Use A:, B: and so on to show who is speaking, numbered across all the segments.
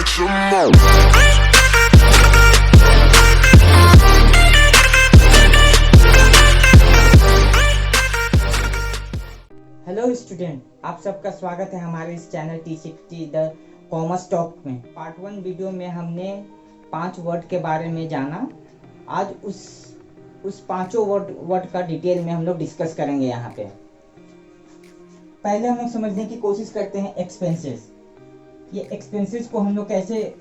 A: let you know.
B: Hello student, आप सबका स्वागत है हमारे इस channel T60 the commerce talk में। पार्ट 1 वीडियो में हमने 5 वर्ड के बारे में जाना। आज उस पांचों वर्ड का डिटेल में हम लोग डिस्कस करेंगे। यहाँ पे पहले हम लोग समझने की कोशिश करते हैं एक्सपेंसेस। ये एक्सपेंसेस को हम लोग कैसे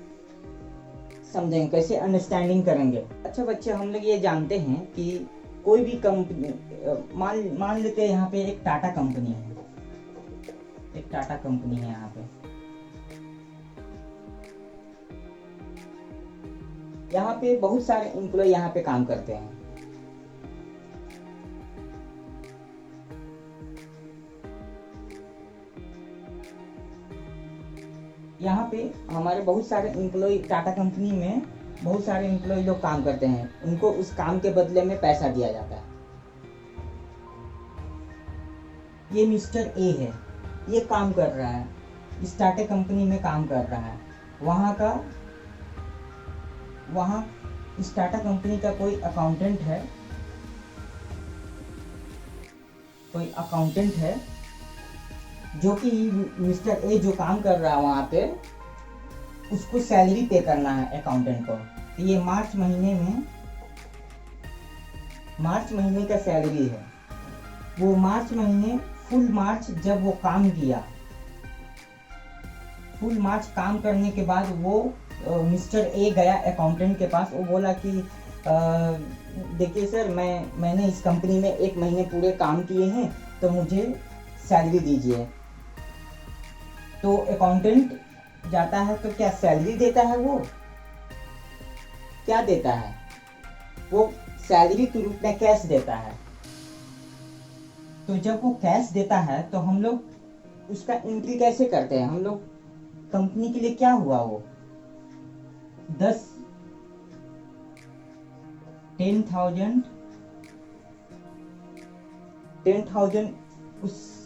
B: समझेंगे, कैसे अंडरस्टैंडिंग करेंगे। अच्छा बच्चे, हम लोग ये जानते हैं कि कोई भी कंपनी, मान लेते हैं यहाँ पे एक टाटा कंपनी है। एक टाटा कंपनी है यहाँ पे। यहाँ पे बहुत सारे एम्प्लॉय यहाँ पे काम करते हैं। यहाँ पे हमारे बहुत सारे एम्प्लॉय, टाटा कंपनी में बहुत सारे एम्प्लॉय लोग काम करते हैं। उनको उस काम के बदले में पैसा दिया जाता है। ये मिस्टर ए है, ये काम कर रहा है, इस टाटा कंपनी में काम कर रहा है। वहाँ इस टाटा कंपनी का कोई अकाउंटेंट है, जो कि मिस्टर ए जो काम कर रहा है वहाँ पे, उसको सैलरी पे करना है अकाउंटेंट को। तो ये मार्च महीने का सैलरी है। वो मार्च महीने फुल मार्च जब वो काम किया, फुल मार्च काम करने के बाद वो मिस्टर ए गया अकाउंटेंट के पास। वो बोला कि देखिए सर, मैंने इस कंपनी में 1 महीने पूरे काम किए हैं, तो मुझे सैलरी दीजिए। तो अकाउंटेंट जाता है तो क्या सैलरी देता है? वो क्या देता है? वो सैलरी के रूप में कैश देता है। तो जब वो कैश देता है तो हम लोग उसका एंट्री कैसे करते हैं? हम लोग कंपनी के लिए क्या हुआ, वो 10,000 उस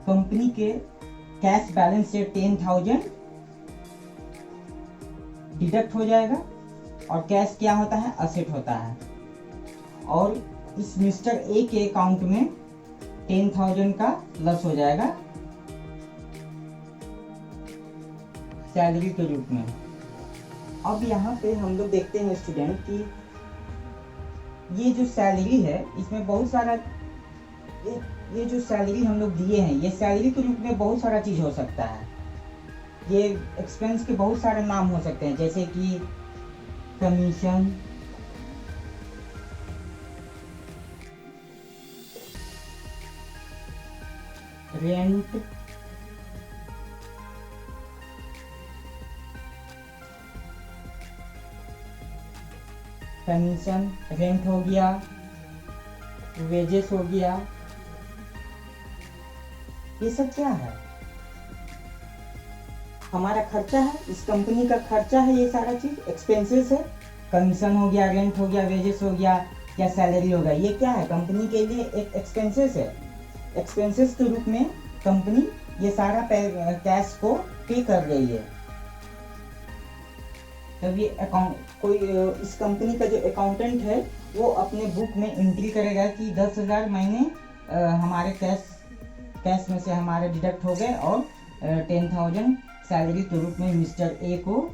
B: कंपनी के कैश बैलेंस से 10,000 डिडक्ट हो जाएगा। और कैश क्या होता है? असेट होता है। और इस मिस्टर ए के अकाउंट में 10,000 का प्लस हो जाएगा सैलरी के रूप में। अब यहाँ पे हम लोग देखते हैं स्टूडेंट कि ये जो सैलरी है, इसमें बहुत सारा, ये जो सैलरी हम लोग दिए हैं, ये सैलरी के रूप में बहुत सारा चीज हो सकता है। ये एक्सपेंस के बहुत सारे नाम हो सकते हैं, जैसे कि कमीशन, रेंट, कमीशन, रेंट हो गया, वेजेस हो गया। ये सब क्या है? हमारा खर्चा है, इस कंपनी का खर्चा है। ये सारा चीज एक्सपेंसेस है। कमीशन हो गया, रेंट हो गया, वेजेस हो गया या सैलरी हो गया। ये क्या है? कंपनी के लिए एक एक्सपेंसेस है। एक्सपेंसेस के रूप में कंपनी ये सारा कैश को पे कर रही है। तब ये इस कंपनी का जो अकाउंटेंट है, वो अपने बुक में एंट्री करेगा कि 10,000 महीने हमारे कैश में से हमारे डिडक्ट हो गए और 10,000 सैलरी के रूप में मिस्टर ए को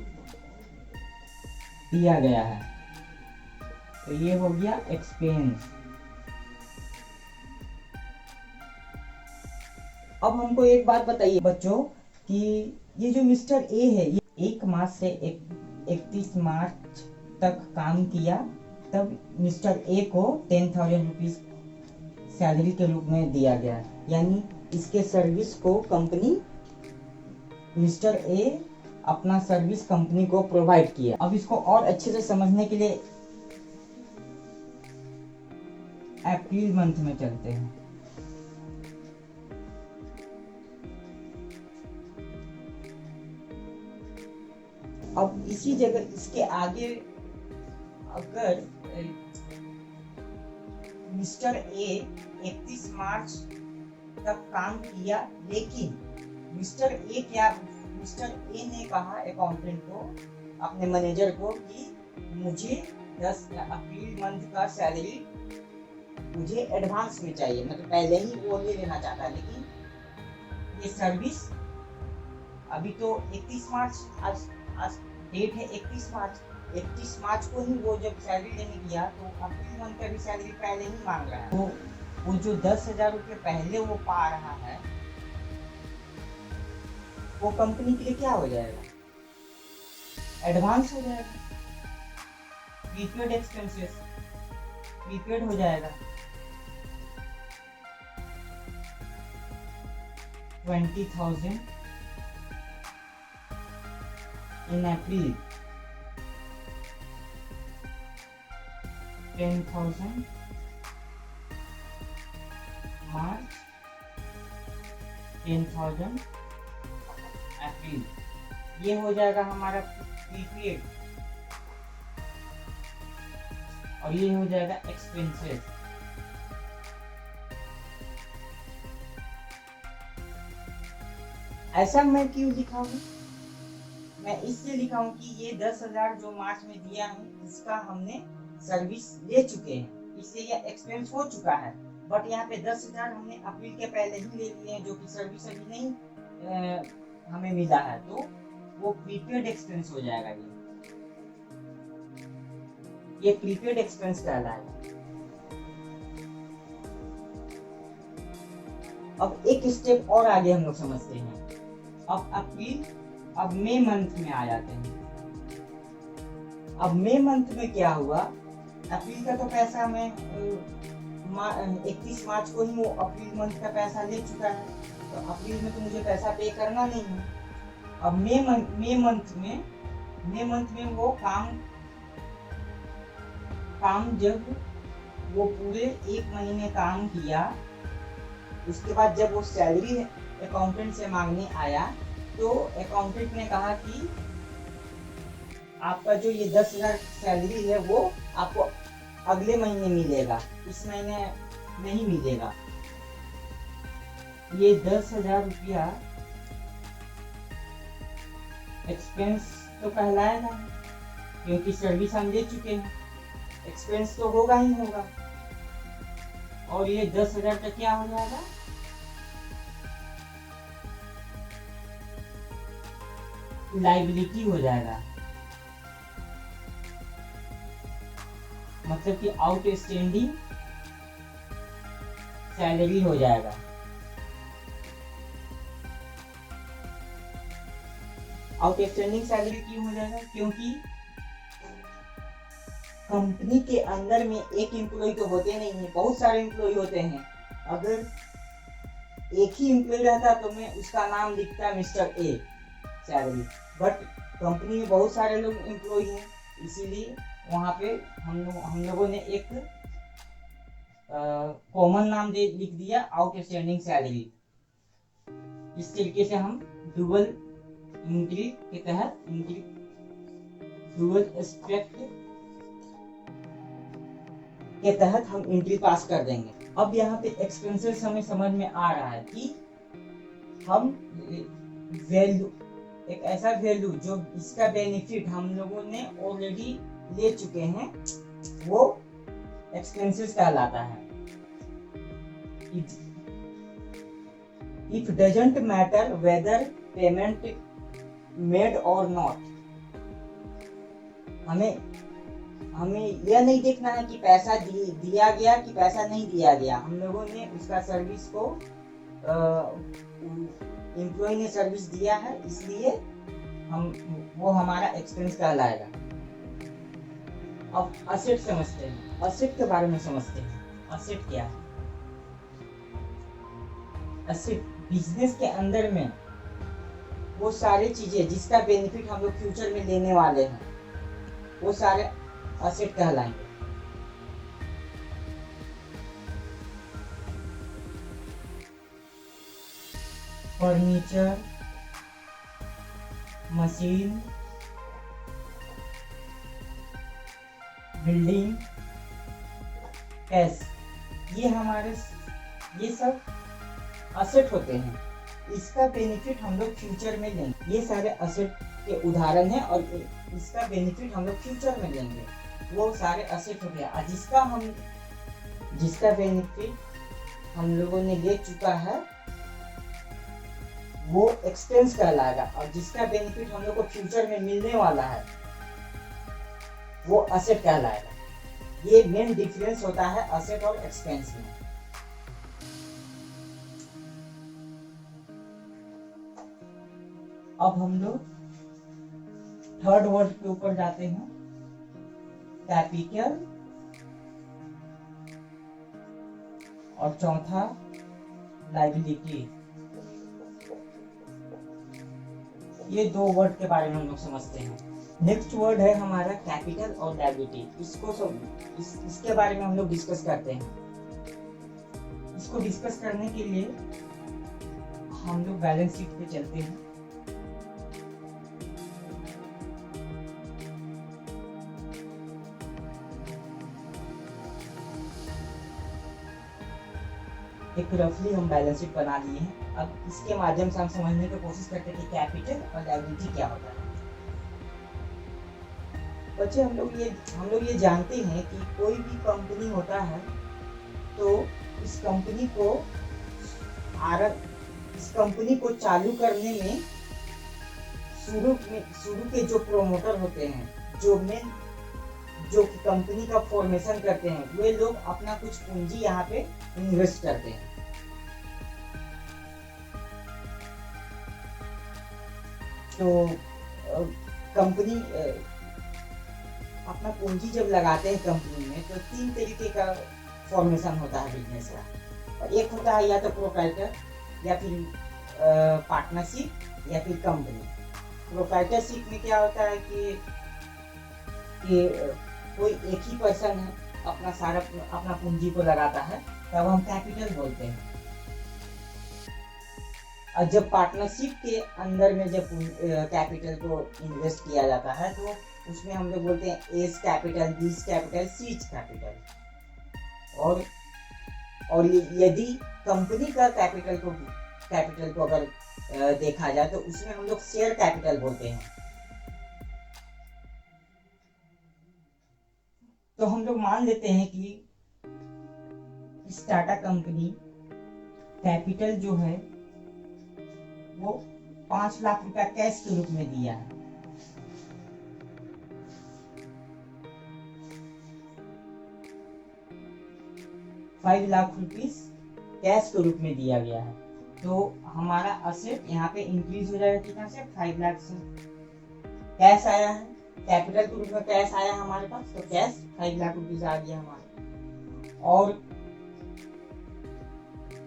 B: दिया गया है। तो ये हो गया एक्सपेंस। अब हमको एक बात बताइए बच्चों कि ये जो मिस्टर ए है, ये 1 मार्च से 31 मार्च तक काम किया, तब मिस्टर ए को 10,000 रुपीज सैलरी के रूप में दिया गया। यानी इसके सर्विस को कंपनी, मिस्टर ए अपना सर्विस कंपनी को प्रोवाइड किया। अब इसको और अच्छे से समझने के लिए अप्रैल मंथ में चलते हैं। अब इसी जगह इसके आगे अगर मिस्टर ए 31 मार्च तक काम किया, लेकिन मिस्टर ए ने कहा अकाउंटेंट को, अपने मैनेजर को, कि मुझे 10 अप्रैल मंथ का सैलरी मुझे एडवांस में चाहिए, मतलब पहले ही वो ले लेना चाहता है। लेकिन ये सर्विस अभी तो 31 मार्च, आज डेट है 31 मार्च को ही वो जब सैलरी लेने गया तो अप्रैल मंथ का भी सैलरी पहले ही मांग रहा है। तो वो जो 10,000 रुपये पहले वो पा रहा है वो कंपनी के लिए क्या हो जाएगा? एडवांस हो जाएगा, प्रीपेड एक्सपेंसेस, प्रीपेड हो जाएगा। 20,000 in April, 10,000 March, 10,000 अप्रैल। ये हो जाएगा हमारा प्रीपेड और ये हो जाएगा एक्सपेंसेस। ऐसा मैं क्यों लिखा हूँ? मैं इससे लिखा हूँ कि ये 10,000 जो मार्च में दिया है इसका हमने सर्विस ले चुके हैं, इससे ये एक्सपेंस हो चुका है। बट यहाँ पे 10,000 हमने अप्रैल के पहले ही ले लिए हैं, जो कि सर्विस अभी नहीं हमें मिला है, तो वो प्रीपेड एक्सपेंस हो जाएगा। ये प्रीपेड एक्सपेंस कहलाएगा। अब एक स्टेप और आगे हम लोग समझते हैं। अब मई मंथ में आ जाते हैं। अब मई मंथ में क्या हुआ? अप्रैल का तो पैसा मैं 31 मार्च को ही वो अप्रैल मंथ का पैसा ले चुका है, तो अप्रैल में तो मुझे पैसा पे करना नहीं है। अब मई मंथ में वो काम जब वो पूरे 1 महीने काम किया, उसके बाद जब वो सैलरी अकाउंटेंट से मांगने आया तो अकाउंटेंट ने कहा कि आपका जो ये 10,000 सैलरी है वो आपको अगले महीने मिलेगा, इस महीने नहीं मिलेगा। ये 10,000 रुपया एक्सपेंस तो कहलाएगा, क्योंकि सर्विस हम ले चुके हैं, एक्सपेंस तो होगा ही होगा। और ये 10,000 का क्या हो जाएगा? लाइबिलिटी हो जाएगा, मतलब कि आउटस्टैंडिंग सैलरी हो जाएगा। आउटस्टैंडिंग सैलरी क्यों हो जाएगा? क्योंकि कंपनी के अंदर में एक एम्प्लॉय तो होते नहीं है, बहुत सारे एम्प्लॉय होते हैं। अगर एक ही एम्प्लॉय रहता तो मैं उसका नाम लिखता mister A salary, but company में बहुत सारे लोग एम्प्लॉय हैं, इसीलिए वहाँ पे हम लोगों ने एक कॉमन नाम लिख दिया आउटस्टैंडिंग सैलरी। इस तरीके से हम डुअल एंट्री के तहत डुअल एस्पेक्ट के तहत हम एंट्री पास कर देंगे। अब यहाँ पे एक्सपेंसेस हमें समझ में आ रहा है कि हम वैल्यू, एक ऐसा वैल्यू जो इसका बेनिफिट हम लोगों ने ऑलरेडी ले चुके हैं, वो एक्सपेंसेस कहलाता है। If doesn't matter whether payment made और नॉट, हमें यह नहीं देखना है कि पैसा दिया गया कि पैसा नहीं दिया गया। हम लोगों ने उसका सर्विस को एम्प्लॉय ने सर्विस दिया है, इसलिए वो हमारा एक्सपेंस कहलाएगा। अब असेट समझते हैं, असेट के बारे में समझते हैं। असेट क्या है? असेट बिजनेस के अंदर में वो सारी चीजें जिसका बेनिफिट हम लोग फ्यूचर में लेने वाले हैं, वो सारे असेट कहलाएंगे। फर्नीचर, मशीन, बिल्डिंग, कैश, ये सब असेट होते हैं। इसका बेनिफिट हम लोग फ्यूचर में लेंगे। ये सारे असेट के उदाहरण हैं और इसका बेनिफिट हम लोग फ्यूचर में लेंगे। वो सारे असेट हो गया और जिसका बेनिफिट हम लोगों ने ले चुका है वो एक्सपेंस कहलाएगा, और जिसका बेनिफिट हम लोग को फ्यूचर में मिलने वाला है वो असेट कहलाएगा। ये मेन डिफरेंस होता है असेट और एक्सपेंस में। अब हम लोग थर्ड वर्ड के ऊपर जाते हैं, कैपिटल, और चौथा लायबिलिटी। ये दो वर्ड के बारे में हम लोग समझते हैं। नेक्स्ट वर्ड है हमारा कैपिटल और लायबिलिटी। इसके बारे में हम लोग डिस्कस करते हैं। इसको डिस्कस करने के लिए हम लोग बैलेंस शीट पे चलते हैं। एक रफली हम बैलेंस शीट बना लिए हैं। अब इसके माध्यम से हम समझने की कोशिश करते हैं कि कैपिटल और लायबिलिटी क्या होता है। बच्चे, हम लोग ये जानते हैं कि कोई भी कंपनी होता है तो इस कंपनी को चालू करने में शुरू के जो प्रोमोटर होते हैं, जो कंपनी का फॉर्मेशन करते हैं, वे लोग अपना कुछ पूंजी यहाँ पे इन्वेस्ट करते हैं। तो कंपनी अपना पूंजी जब लगाते हैं कंपनी में तो 3 तरीके का फॉर्मेशन होता है बिजनेस का। और एक होता है या तो प्रोप्राइटर, या फिर पार्टनरशिप, या फिर कंपनी। प्रोप्राइटरशिप में क्या होता है कि कोई एक ही पर्सन है अपना पूंजी को लगाता है, तब हम कैपिटल बोलते हैं। और जब पार्टनरशिप के अंदर में जब कैपिटल को इन्वेस्ट किया जाता है तो उसमें हम लोग बोलते हैं एस कैपिटल, बीस कैपिटल, सीज कैपिटल। और यदि कंपनी का कैपिटल को अगर देखा जाए तो उसमें हम लोग शेयर कैपिटल बोलते हैं। तो हम लोग मान लेते हैं कि इस टाटा कंपनी कैपिटल जो है वो 5 लाख रुपया कैश के रूप में दिया है। ₹5 लाख कैश के रूप में दिया गया है। तो हमारा असेट यहाँ पे इंक्रीज हो जाएगा कितना से, 5 लाख से। कैश आया है, कैपिटल के रूप में कैश आया हमारे पास, तो कैश 5 लाख रुपीज आ गया हमारे। और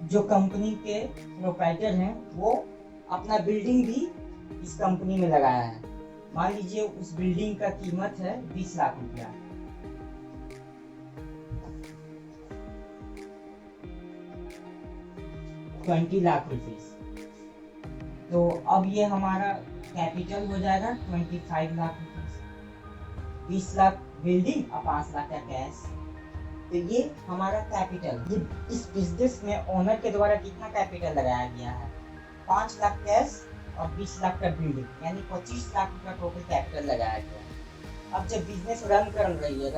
B: जो कंपनी के प्रोप्राइटर हैं वो अपना बिल्डिंग भी इस कंपनी में लगाया है। मान लीजिए उस बिल्डिंग का कीमत है 20 लाख रुपया। ₹20 लाख। तो अब ये हमारा कैपिटल हो जाएगा 25 लाख। 20 लाख बिल्डिंग और 5 लाख का कैश। तो ये हमारा कैपिटल। ये इस बिजनेस में ओनर के द्वारा कितना कैपिटल लगाया गया है, 5 लाख कैश और 20 लाख का बिल्डिंग, यानी 25 लाख रुपया टोटल कैपिटल लगाया गया है। अब जब बिजनेस रन कर रही है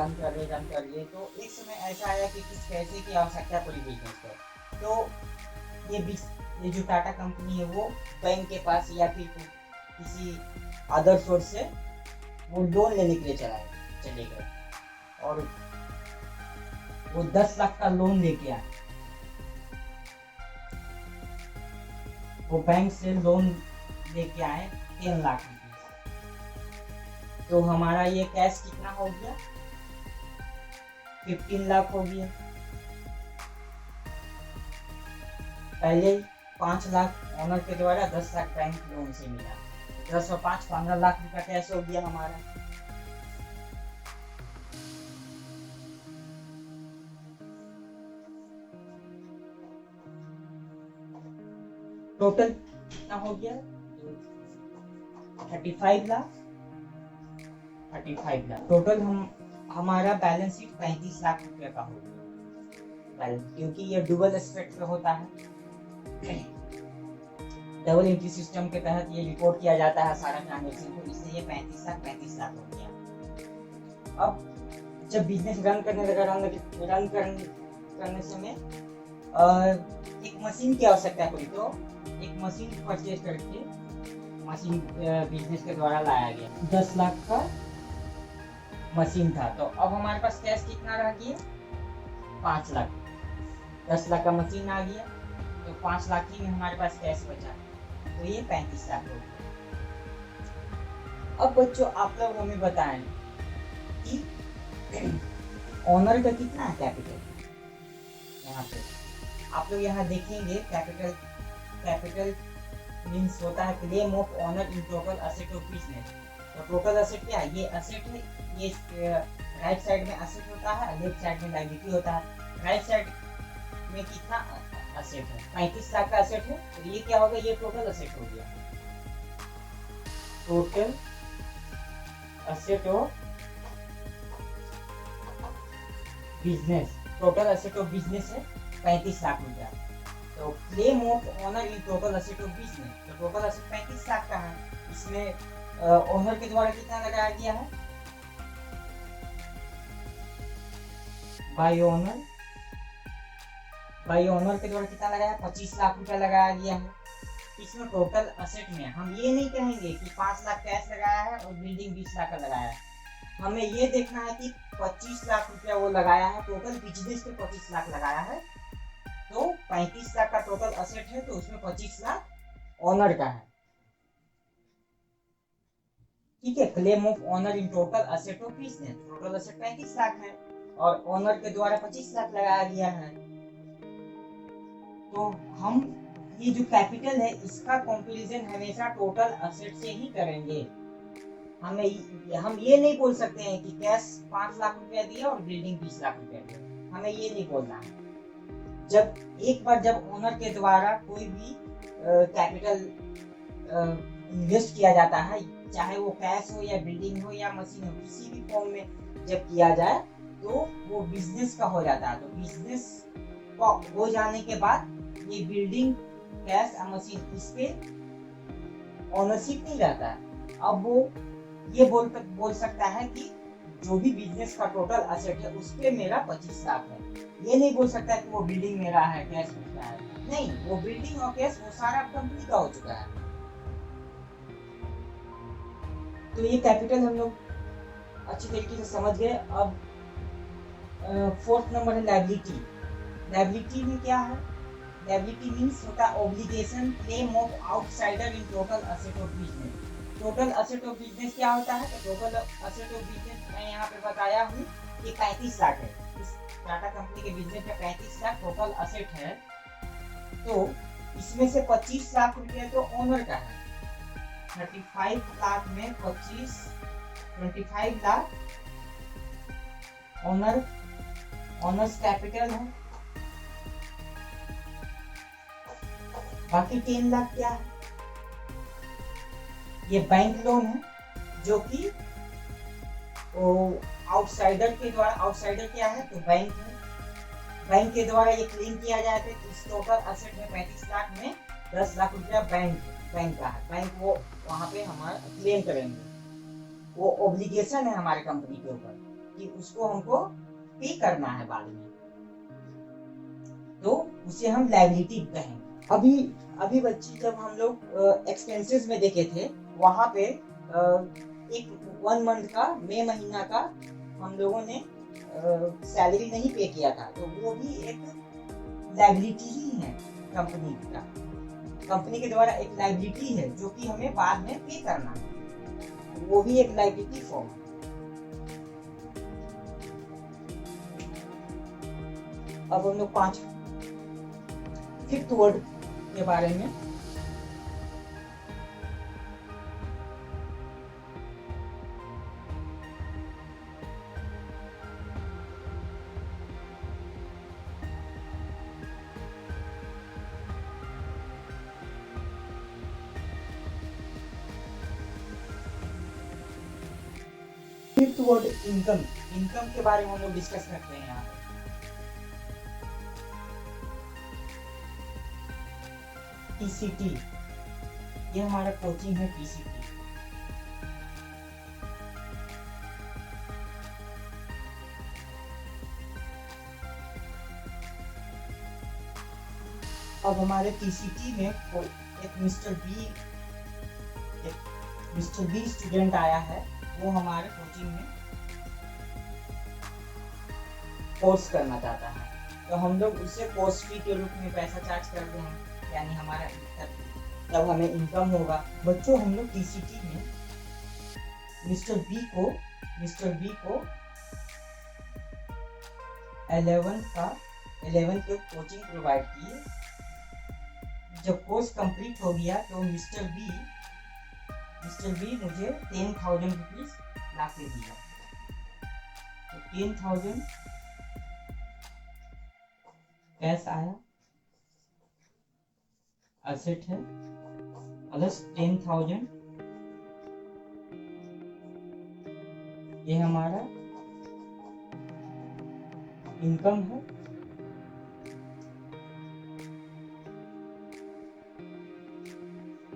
B: तो एक समय ऐसा आया कि कुछ पैसे की आवश्यकता पड़ी बिजनेस को। तो ये जो टाटा कंपनी है वो बैंक के पास या फिर किसी अदर सोर्स से वो लोन लेने के लिए चले गए, और वो 10 लाख का लोन लेके आए। वो बैंक से लोन लेके आए 10 लाख रुपए। तो हमारा ये कैश कितना हो गया, 15 लाख हो गया। पहले 5 लाख ओनर के द्वारा, 10 लाख बैंक लोन से मिला, 10 और 5 15 लाख रुपया कैश हो गया हमारा। टोटल कितना हो गया, 35 लाख। टोटल हमारा बैलेंस शीट 35 लाख रुपए का हो गया, क्योंकि ये डुबल एस्पेक्ट पे होता है। डबल एंट्री सिस्टम के तहत ये रिपोर्ट किया जाता है सारा ट्रांजेक्शन को, इसलिए ये 35 लाख हो गया। अब जब बिजनेस रन करने समय एक मशीन की आवश्यकता पड़ी, तो एक मशीन परचेज करके मशीन बिजनेस के द्वारा लाया गया। 10 लाख का मशीन था, तो अब हमारे पास कैश कितना रह गया? 5 लाख। 10 लाख का मशीन आ गया, तो 5 लाख ही में हमारे पास कैश बचा, तो ये 35 लाख हो गया। अब बच्चों आप लोग हमें बताएं कि ओनर का कितना है कैपिटल। यहाँ पे आप लोग यहाँ देखेंगे कैपिटल मीन्स होता है claim of owner in total asset of business. तो टोटल असेट क्या है? ये असेट है, ये राइट साइड में असेट होता है, लेफ्ट साइड में लायबिलिटी होता है। राइट साइड में कितना असेट है? 35 लाख का असेट है, तो ये क्या होगा? ये टोटल असेट हो गया। Total asset of business, total asset of business है 35 लाख रुपया। तो claim of owner in total asset of business, तो टोटल असेट 35 लाख का है। इसमें ओनर के द्वारा कितना लगाया गया है? बाय ओनर के द्वारा कितना लगाया है? 25 लाख रुपया लगाया गया है। इसमें टोटल असेट में हम ये नहीं कहेंगे कि 5 लाख कैश लगाया है और बिल्डिंग 20 लाख का लगाया है। हमें ये देखना है कि 25 लाख रुपया वो लगाया है, टोटल बिजनेस पे 25 लाख लगाया है, तो 35 लाख का टोटल असेट है, तो उसमें 25 लाख ओनर का है। ठीक है, claim of owner in total asset of business, total asset 35 lakh है और ओनर के द्वारा 25 लाख लगाया गया है। तो हम ये जो कैपिटल है इसका कंपैरिजन हमेशा टोटल असेट से ही करेंगे। हम ये नहीं बोल सकते हैं कि कैश 5 लाख रुपया दिया और बिल्डिंग 20 लाख रुपया दिया, हमें ये नहीं बोलना है। जब ओनर के द्वारा कोई भी कैपिटल इन्वेस्ट किया जाता है, चाहे वो कैश हो या बिल्डिंग हो या मशीन हो, किसी भी फॉर्म में जब किया जाए तो वो बिजनेस का हो जाता है। तो बिजनेस का हो जाने के बाद ये बिल्डिंग, कैश या मशीन, इस पे ओनरशिप नहीं रहता है। अब वो ये बोल सकता है कि जो भी बिजनेस का टोटल असेट है उस पे मेरा 25 लाख है। ये नहीं बोल सकता कि वो बिल्डिंग मेरा है, कैश मेरा है, नहीं, वो बिल्डिंग और कैश वो सारा कंपनी का हो चुका है। तो ये कैपिटल हम लोग अच्छी तरीके से समझ गए। अब 4th नंबर है लायबिलिटी। लायबिलिटी में क्या है? लायबिलिटी मींस होता है obligation claim of outsider in total asset of business. Total asset of business क्या होता है? तो टोटल असेट ऑफ बिजनेस मैं यहाँ पे बताया हूँ कि 35 लाख है। इस टाटा कंपनी के बिजनेस में 35 लाख टोटल असेट है, तो इसमें से 25 लाख रुपया तो ओनर का है। 35 लाख में 25 लाख ओनर्स कैपिटल है। बाकी 10 लाख क्या है? ये बैंक लोन है, जो कि आउटसाइडर के द्वारा, आउटसाइडर क्या है? तो बैंक है, बैंक के द्वारा ये क्लेम किया जाए तो इस टोटल असेट में 35 लाख में 10 लाख रुपया बैंक का है। बैंक वो वहाँ पे हमारा क्लेम करेंगे, वो ऑब्लिगेशन है हमारे कंपनी के ऊपर कि उसको हमको पे करना है बाद में, तो उसे हम लायबिलिटी कहेंगे। अभी बच्ची जब हम लोग एक्सपेंसेस में देखे थे, वहाँ पे एक 1 मंथ का, मई महीना का हम लोगों ने सैलरी नहीं पे किया था, तो वो भी एक लायबिलिटी ही है कंपनी का। कंपनी के द्वारा एक लायबिलिटी है जो कि हमें बाद में पे करना है, वो भी एक लायबिलिटी फॉर्म है। अब हम लोग 5th वर्ड के बारे में फिफ्थ वर्ड इनकम के बारे में हम लोग डिस्कस करते हैं यहाँ पे। टीसीटी ये हमारा कोचिंग है टीसीटी। अब हमारे टीसीटी में एक मिस्टर बी स्टूडेंट आया है। वो हमारे कोचिंग में कोर्स करना चाहता है, तो हम लोग उसे कोर्स फी के रूप में पैसा चार्ज करते हैं, यानी हमारा तब हमें इनकम होगा। बच्चों, हम लोग टीसीटी में मिस्टर बी को 11 के कोचिंग प्रोवाइड किए। जब कोर्स कंप्लीट हो गया तो मिस्टर बी मुझे 10,000 रुपीज ला के दिया। तो 10,000 कैश आया, एसेट है, प्लस 10,000 ये हमारा इनकम है।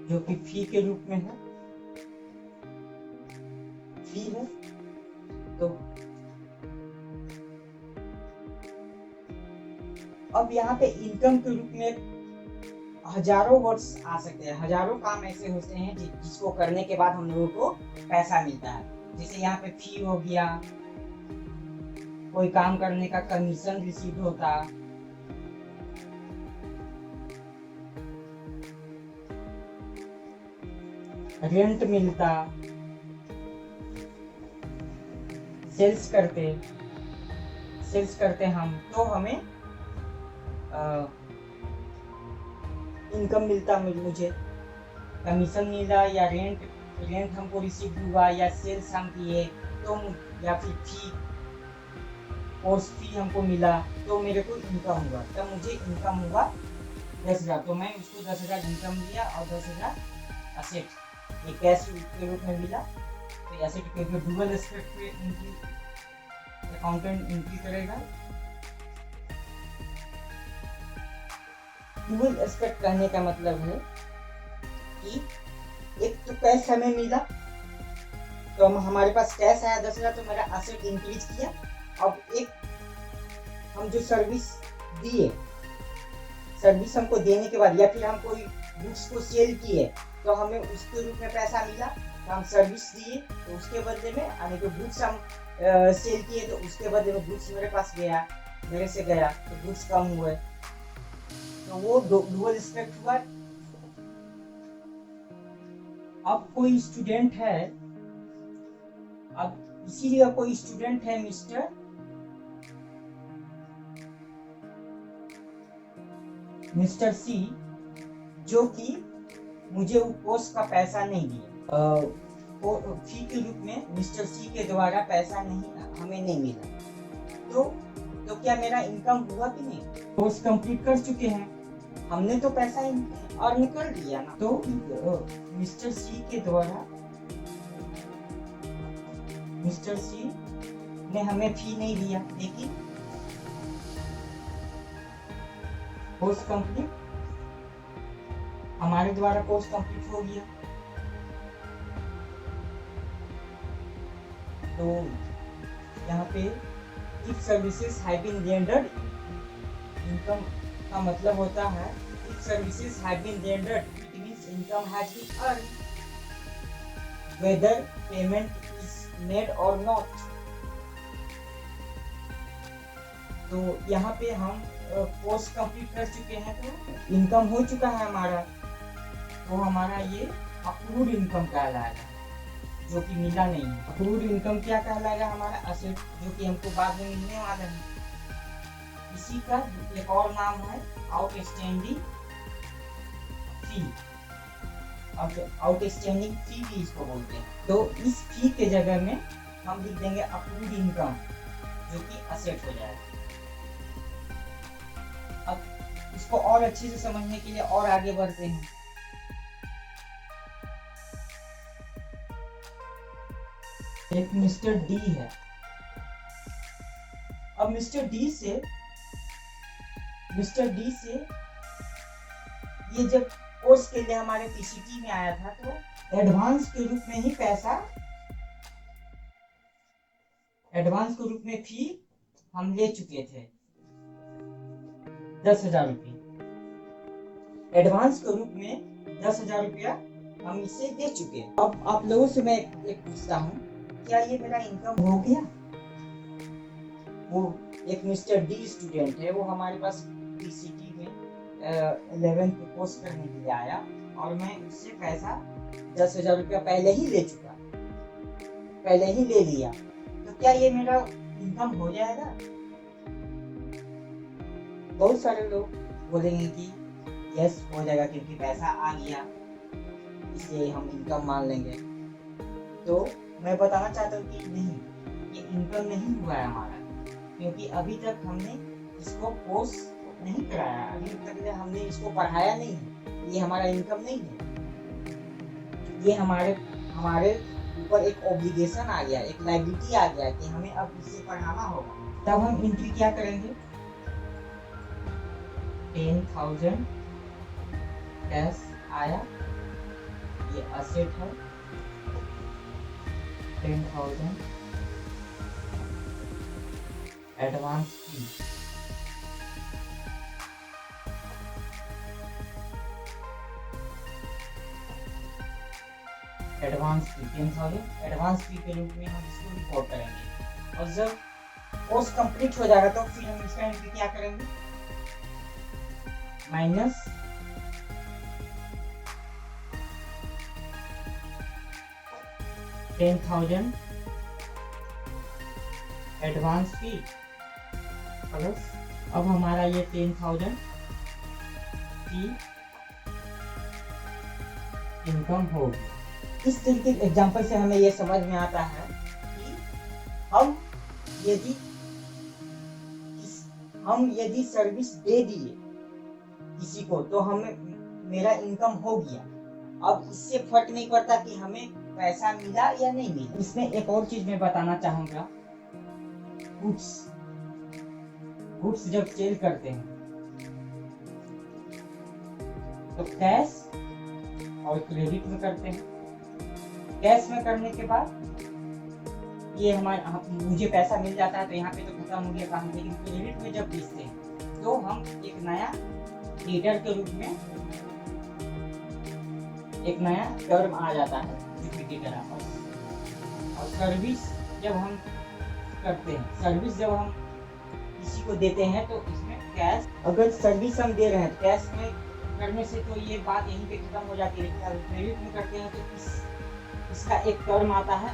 B: जो कि फी के रूप में है, फी है। तो अब यहाँ पे इनकम के रूप में हजारों वर्ड्स आ सकते हैं, हजारों काम ऐसे होते हैं जिसको करने के बाद हम लोगों को पैसा मिलता है। जैसे यहाँ पे फी हो गया, कोई काम करने का कमीशन रिसीव होता, रेंट मिलता, सेल्स करते हम तो हमें इनकम मिलता। मुझे कमीशन मिला, या रेंट हमको रिसीव हुआ, या सेल्स हम किए तो, या फिर फी कोर्स फी हमको मिला तो मेरे को इनकम हुआ। तब मुझे इनकम हुआ 10,000। तो मैं उसको 10,000 इनकम लिया और 10,000 असेट ये कैश के रूप में मिला। तो एसेट के डुअल एस्पेक्ट पे इनकी अकाउंटेंट एंट्री करेगा। डुअल एस्पेक्ट कहने का मतलब है कि एक तो कैश हमें मिला, तो हमारे पास कैश आया 10,000, तो मेरा एसेट इंक्रीज किया। अब एक हम जो सर्विस दिए, सर्विस हमको देने के बाद, या फिर हम कोई गुड्स को सेल किए तो हमें उसके रूप में पैसा मिला। तो हम सर्विस दिए तो उसके बदले में, यानी कि गुड्स हम सेल किए तो उसके बदले में गुड्स मेरे से गया तो गुड्स कम हुए, तो वो डुअल एस्पेक्ट हुआ। अब कोई स्टूडेंट है, अब इसीलिए कोई स्टूडेंट है मिस्टर सी, जो कि मुझे वो कोर्स का पैसा नहीं दिया। फी के रूप में मिस्टर सी के द्वारा पैसा हमें नहीं मिला। तो क्या मेरा इनकम हुआ कि नहीं? कोर्स कंप्लीट कर चुके हैं, हमने तो पैसा अर्न कर लिया ना। तो मिस्टर सी ने हमें फी नहीं दिया, लेकिन कोर्स कंप्लीट, हमारे द्वारा कोर्स कंप्लीट हो गया। तो यहाँ पे if services have been rendered, income का मतलब होता है if services have been rendered, it means income has been earned whether payment is made और नॉट। तो यहाँ पे हम कोर्स कंप्लीट कर चुके हैं, तो इनकम हो चुका है हमारा। तो हमारा ये अप्रूव्ड इनकम कहलाएगा, जो कि मिला नहीं है। अप्रूव्ड इनकम क्या कहलाएगा? हमारा असेट, जो कि हमको बाद में मिलने वाला है। इसी का एक और नाम है आउटस्टैंडिंग फी, आउटस्टैंडिंग फी भी इसको बोलते हैं। तो इस फी के जगह में हम लिख देंगे अप्रूव्ड इनकम, जो कि असेट हो जाएगा। अब इसको और अच्छे से समझने के लिए और आगे बढ़ते हैं। एक मिस्टर डी है। अब मिस्टर डी से ये जब कोर्स के लिए हमारे टीसीटी में आया था, तो एडवांस के रूप में ही पैसा, एडवांस के रूप में फी हम ले चुके थे 10,000 रुपये। एडवांस के रूप में 10,000 रुपया हम इसे दे चुके। अब आप लोगों से मैं एक पूछता हूँ, क्या ये मेरा इनकम हो गया? वो एक मिस्टर डी स्टूडेंट है, वो हमारे पास टीसीटी में 11th कोर्स करने के लिए आया और मैं उससे पैसा 10,000 रुपया पहले ही ले चुका, पहले ही ले लिया। तो क्या ये मेरा इनकम हो जाएगा? बहुत सारे लोग बोलेंगे कि यस हो जाएगा क्योंकि पैसा आ गया, इसलिए हम इनकम मान लेंगे। तो मैं बताना चाहता हूँ कि नहीं, ये इनकम नहीं हुआ है हमारा, क्योंकि अभी तक हमने इसको कोर्स नहीं कराया, अभी तक हमने इसको पढ़ाया नहीं है। ये हमारा इनकम नहीं है, ये हमारे ऊपर एक ऑब्लिगेशन आ गया, एक लायबिलिटी आ गया कि हमें अब इससे पढ़ाना होगा। तब हम एंट्री क्या करेंगे? 10,000 कैश आया, ये असेट है। 10,000 एडवांस फी, एडवांस फी 10,000 एडवांस फी के रूप में हम इसको रिपोर्ट करेंगे। और जब कोर्स कंप्लीट हो जाएगा तो फिर हम इसका एंट्री क्या करेंगे? माइनस 10,000 एडवांस फी प्लस, अब हमारा ये 10,000 की इनकम होगी। इस तरीके के एग्जांपल से हमें ये समझ में आता है कि हम यदि सर्विस दे दिए किसी को तो हमें मेरा इनकम हो गया। अब इससे फर्क नहीं पड़ता कि हमें पैसा मिला या नहीं मिला। इसमें एक और चीज मैं बताना चाहूंगा, गुड्स जब सेल करते हैं तो कैश और क्रेडिट में करते हैं। कैश में करने के बाद ये मुझे पैसा मिल जाता है तो यहाँ पे तो खत्म हो गया काम। लेकिन क्रेडिट में जब बेचते हैं तो हम एक नया डेटर के रूप में एक नया टर्म आ जाता है डेटर। और सर्विस जब हम करते हैं, सर्विस जब हम किसी को देते हैं तो इसमें कैश, अगर सर्विस हम दे रहे हैं कैश में करने से तो ये बात यहीं पे खत्म हो जाती है। लेकिन अगर क्रेडिट में करते हैं तो इसका एक टर्म आता है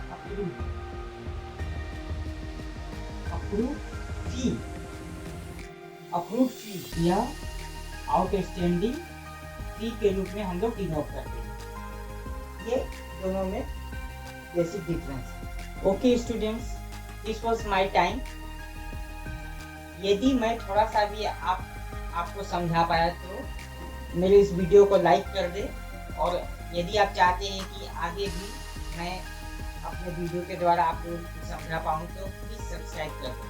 B: अप्रूव फी या आउटस्टैंडिंग फी के रूप में हम लोग डिनोट करते हैं। ये दोनों में बेसिक डिफरेंस है। Okay students, this was my time. यदि मैं थोड़ा सा भी आपको समझा पाया तो मेरे इस वीडियो को लाइक कर दे, और यदि आप चाहते हैं कि आगे भी मैं अपने वीडियो के द्वारा आप लोगों को समझा पाऊँ तो प्लीज़ सब्सक्राइब कर दें।